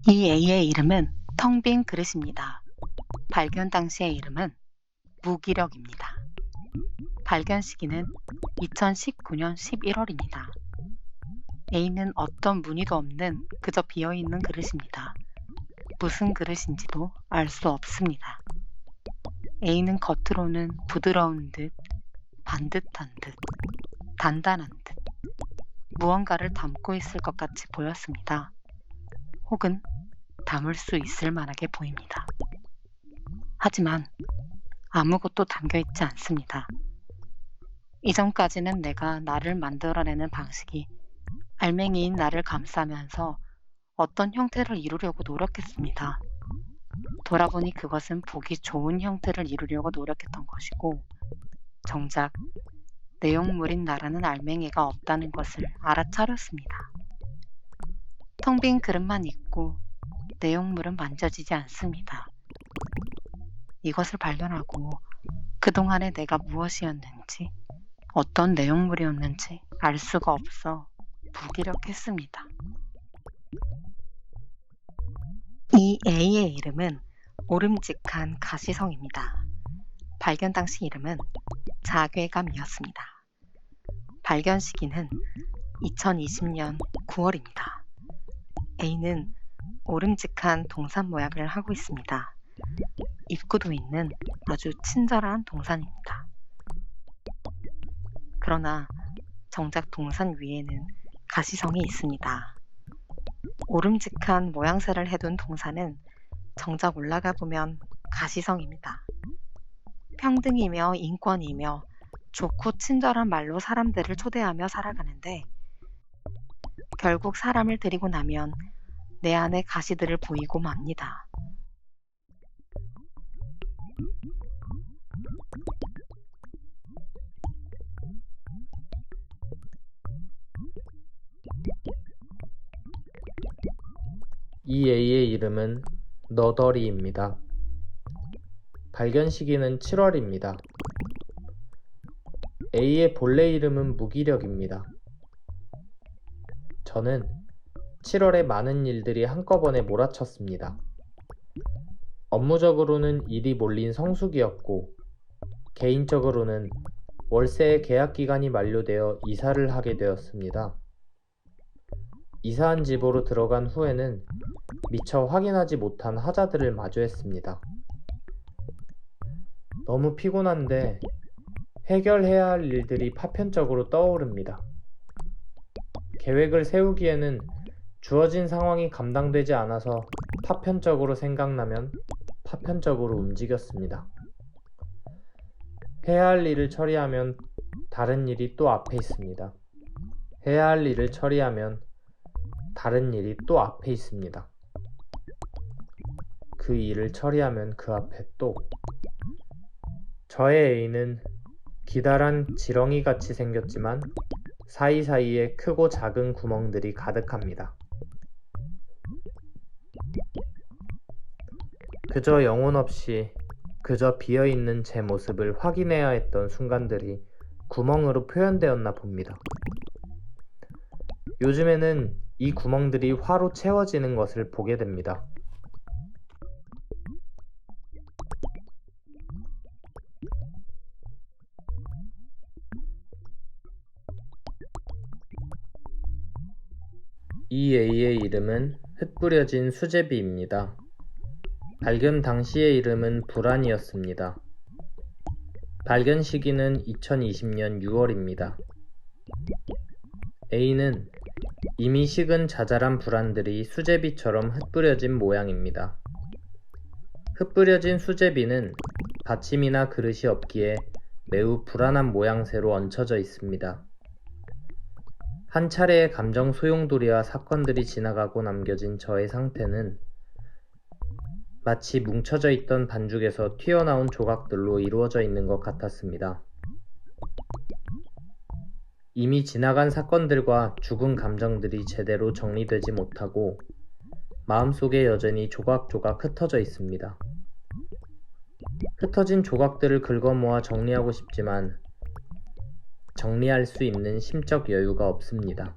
이 A의 이름은 텅 빈 그릇입니다. 발견 당시의 이름은 무기력입니다. 발견 시기는 2019년 11월입니다. A는 어떤 무늬도 없는 그저 비어있는 그릇입니다. 무슨 그릇인지도 알 수 없습니다. A는 겉으로는 부드러운 듯, 반듯한 듯, 단단한 듯, 무언가를 담고 있을 것 같이 보였습니다. 혹은 담을 수 있을 만하게 보입니다. 하지만 아무것도 담겨있지 않습니다. 이전까지는 내가 나를 만들어내는 방식이 알맹이인 나를 감싸면서 어떤 형태를 이루려고 노력했습니다. 돌아보니 그것은 보기 좋은 형태를 이루려고 노력했던 것이고, 정작 내용물인 나라는 알맹이가 없다는 것을 알아차렸습니다. 텅 빈 그릇만 있고 내용물은 만져지지 않습니다. 이것을 발견하고 그동안에 내가 무엇이었는지, 어떤 내용물이었는지 알 수가 없어 무기력했습니다. 이 A의 이름은 오름직한 가시성입니다. 발견 당시 이름은 자괴감이었습니다. 발견 시기는 2020년 9월입니다. A는 오름직한 동산 모양을 하고 있습니다. 입구도 있는 아주 친절한 동산입니다. 그러나 정작 동산 위에는 가시성이 있습니다. 오름직한 모양새를 해둔 동산은 정작 올라가 보면 가시성입니다. 평등이며 인권이며 좋고 친절한 말로 사람들을 초대하며 살아가는데, 결국 사람을 데리고 나면 내 안에 가시들을 보이고 맙니다. 이 A의 이름은 너더리입니다. 발견 시기는 7월입니다. A의 본래 이름은 무기력입니다. 저는 7월에 많은 일들이 한꺼번에 몰아쳤습니다. 업무적으로는 일이 몰린 성수기였고, 개인적으로는 월세의 계약 기간이 만료되어 이사를 하게 되었습니다. 이사한 집으로 들어간 후에는 미처 확인하지 못한 하자들을 마주했습니다. 너무 피곤한데 해결해야 할 일들이 파편적으로 떠오릅니다. 계획을 세우기에는 주어진 상황이 감당되지 않아서 파편적으로 생각나면 파편적으로 움직였습니다. 해야 할 일을 처리하면 다른 일이 또 앞에 있습니다. 해야 할 일을 처리하면 다른 일이 또 앞에 있습니다. 그 일을 처리하면 그 앞에 또. 저의 A는 기다란 지렁이같이 생겼지만 사이사이에 크고 작은 구멍들이 가득합니다. 그저 영혼 없이 그저 비어있는 제 모습을 확인해야 했던 순간들이 구멍으로 표현되었나 봅니다. 요즘에는 이 구멍들이 화로 채워지는 것을 보게 됩니다. 이 A의 이름은 흩뿌려진 수제비입니다. 발견 당시의 이름은 불안이었습니다. 발견 시기는 2020년 6월입니다. A는 이미 식은 자잘한 불안들이 수제비처럼 흩뿌려진 모양입니다. 흩뿌려진 수제비는 받침이나 그릇이 없기에 매우 불안한 모양새로 얹혀져 있습니다. 한 차례의 감정 소용돌이와 사건들이 지나가고 남겨진 저의 상태는 마치 뭉쳐져 있던 반죽에서 튀어나온 조각들로 이루어져 있는 것 같았습니다. 이미 지나간 사건들과 죽은 감정들이 제대로 정리되지 못하고 마음속에 여전히 조각조각 흩어져 있습니다. 흩어진 조각들을 긁어모아 정리하고 싶지만 정리할 수 있는 심적 여유가 없습니다.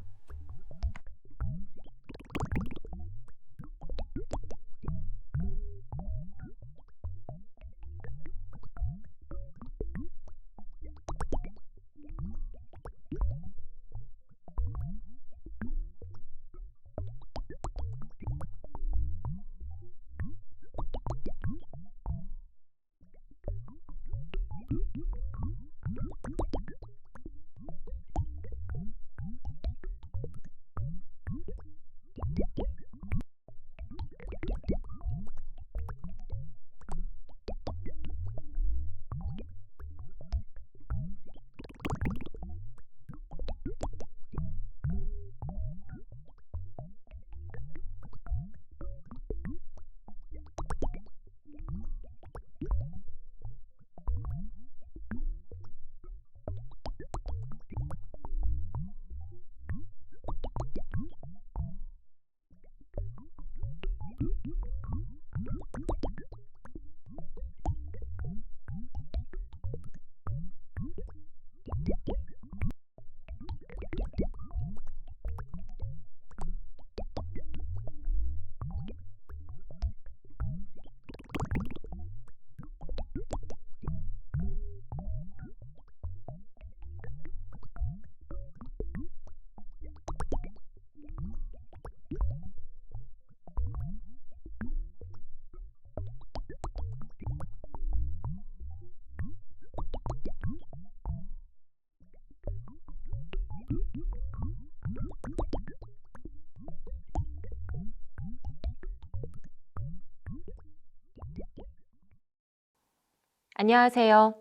안녕하세요.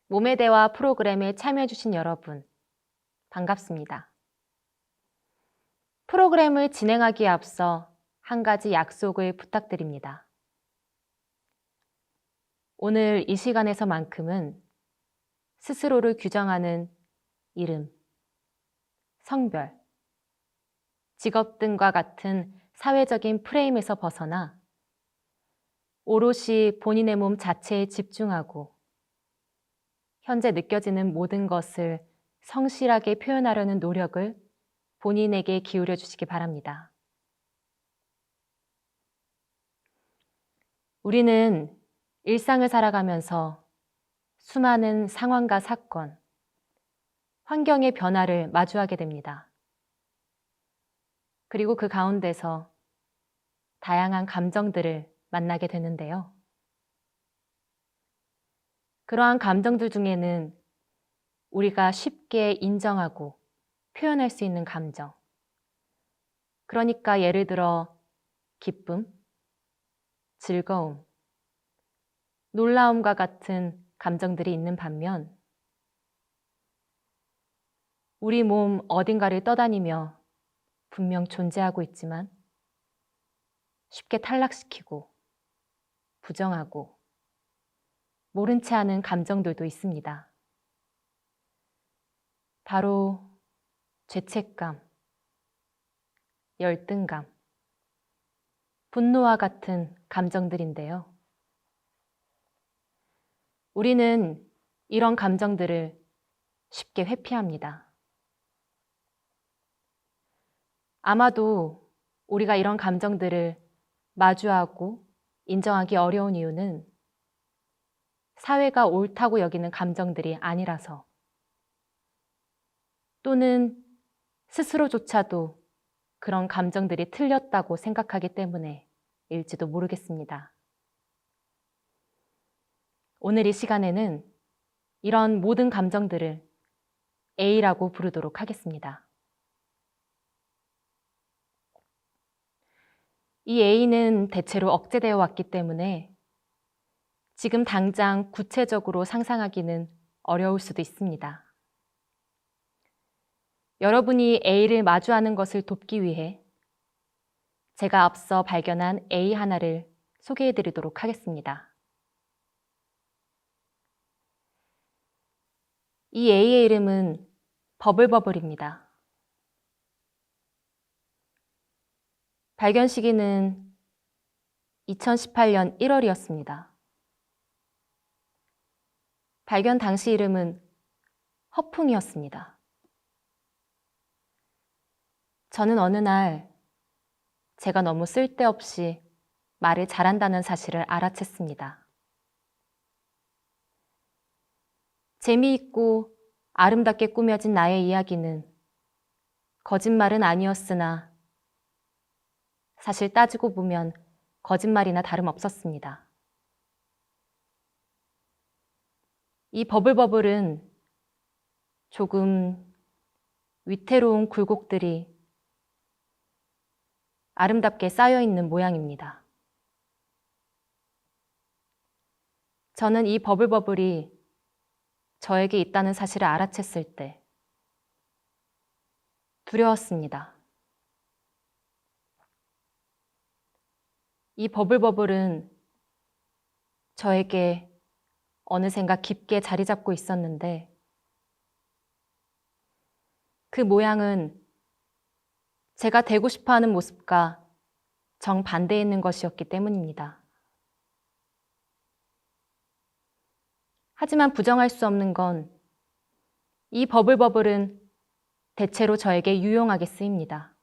몸의 대화 프로그램에 참여해주신 여러분, 반갑습니다. 프로그램을 진행하기에 앞서 한 가지 약속을 부탁드립니다. 오늘 이 시간에서만큼은 스스로를 규정하는 이름, 성별, 직업 등과 같은 사회적인 프레임에서 벗어나 오롯이 본인의 몸 자체에 집중하고 현재 느껴지는 모든 것을 성실하게 표현하려는 노력을 본인에게 기울여 주시기 바랍니다. 우리는 일상을 살아가면서 수많은 상황과 사건, 환경의 변화를 마주하게 됩니다. 그리고 그 가운데서 다양한 감정들을 만나게 되는데요. 그러한 감정들 중에는 우리가 쉽게 인정하고 표현할 수 있는 감정, 그러니까 예를 들어 기쁨, 즐거움, 놀라움과 같은 감정들이 있는 반면 우리 몸 어딘가를 떠다니며 분명 존재하고 있지만 쉽게 탈락시키고 부정하고 모른 채 하는 감정들도 있습니다. 바로 죄책감, 열등감, 분노와 같은 감정들인데요. 우리는 이런 감정들을 쉽게 회피합니다. 아마도 우리가 이런 감정들을 마주하고 인정하기 어려운 이유는 사회가 옳다고 여기는 감정들이 아니라서 또는 스스로조차도 그런 감정들이 틀렸다고 생각하기 때문에일지도 모르겠습니다. 오늘 이 시간에는 이런 모든 감정들을 A라고 부르도록 하겠습니다. 이 A는 대체로 억제되어 왔기 때문에 지금 당장 구체적으로 상상하기는 어려울 수도 있습니다. 여러분이 A를 마주하는 것을 돕기 위해 제가 앞서 발견한 A 하나를 소개해 드리도록 하겠습니다. 이 A의 이름은 버블버블입니다. 발견 시기는 2018년 1월이었습니다. 발견 당시 이름은 허풍이었습니다. 저는 어느 날 제가 너무 쓸데없이 말을 잘한다는 사실을 알아챘습니다. 재미있고 아름답게 꾸며진 나의 이야기는 거짓말은 아니었으나 사실 따지고 보면 거짓말이나 다름없었습니다. 이 버블버블은 조금 위태로운 굴곡들이 아름답게 쌓여있는 모양입니다. 저는 이 버블버블이 저에게 있다는 사실을 알아챘을 때 두려웠습니다. 이 버블버블은 저에게 어느샌가 깊게 자리 잡고 있었는데 그 모양은 제가 되고 싶어하는 모습과 정반대에 있는 것이었기 때문입니다. 하지만 부정할 수 없는 건 이 버블버블은 대체로 저에게 유용하게 쓰입니다.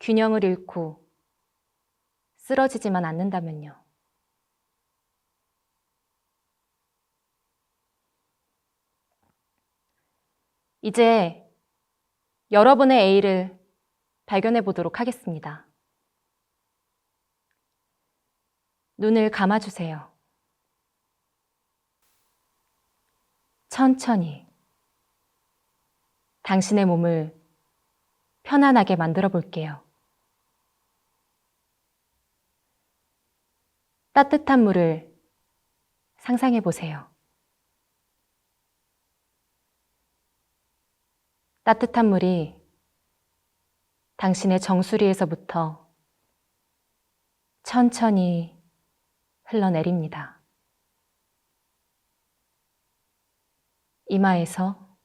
균형을 잃고 쓰러지지만 않는다면요. 이제 여러분의 A를 발견해 보도록 하겠습니다. 눈을 감아주세요. 천천히 당신의 몸을 편안하게 만들어 볼게요. 따뜻한 물을 상상해 보세요. 따뜻한 물이 당신의 정수리에서부터 천천히 흘러내립니다. 이마에서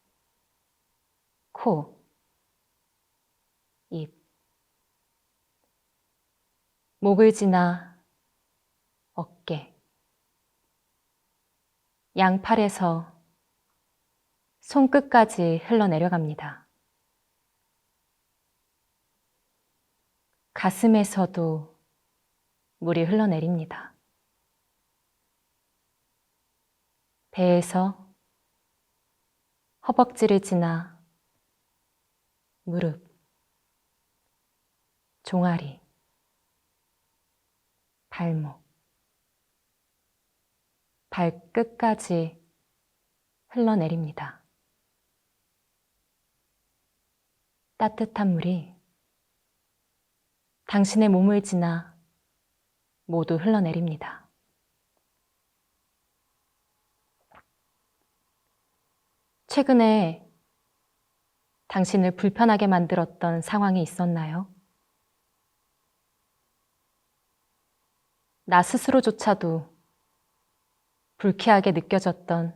코, 입, 목을 지나 어깨, 양팔에서 손끝까지 흘러내려갑니다. 가슴에서도 물이 흘러내립니다. 배에서 허벅지를 지나 무릎, 종아리, 발목, 발끝까지 흘러내립니다. 따뜻한 물이 당신의 몸을 지나 모두 흘러내립니다. 최근에 당신을 불편하게 만들었던 상황이 있었나요? 나 스스로조차도 불쾌하게 느껴졌던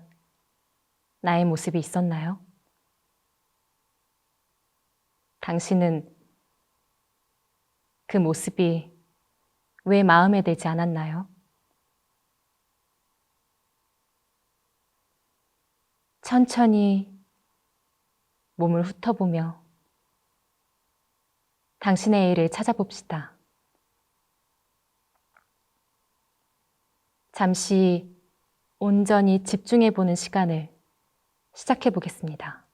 나의 모습이 있었나요? 당신은 그 모습이 왜 마음에 들지 않았나요? 천천히 몸을 훑어보며 당신의 A를 찾아봅시다. 잠시 온전히 집중해보는 시간을 시작해 보겠습니다.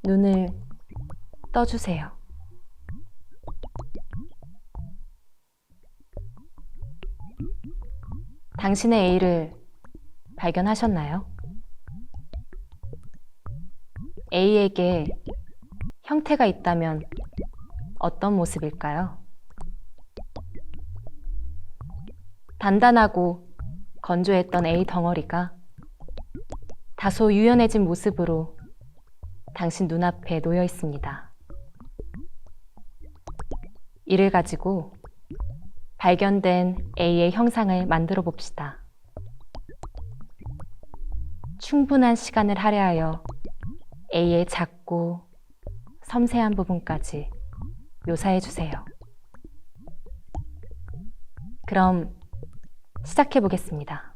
눈을 떠주세요. 당신의 A를 발견하셨나요? A에게 형태가 있다면 어떤 모습일까요? 단단하고 건조했던 A 덩어리가 다소 유연해진 모습으로 당신 눈앞에 놓여 있습니다. 이를 가지고 발견된 A의 형상을 만들어 봅시다. 충분한 시간을 할애하여 A의 작고 섬세한 부분까지 묘사해 주세요. 그럼 시작해 보겠습니다.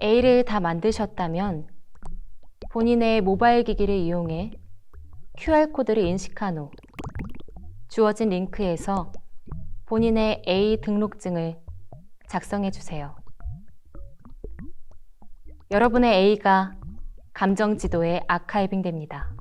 A를 다 만드셨다면 본인의 모바일 기기를 이용해 QR코드를 인식한 후 주어진 링크에서 본인의 A 등록증을 작성해 주세요. 여러분의 A가 감정 지도에 아카이빙 됩니다.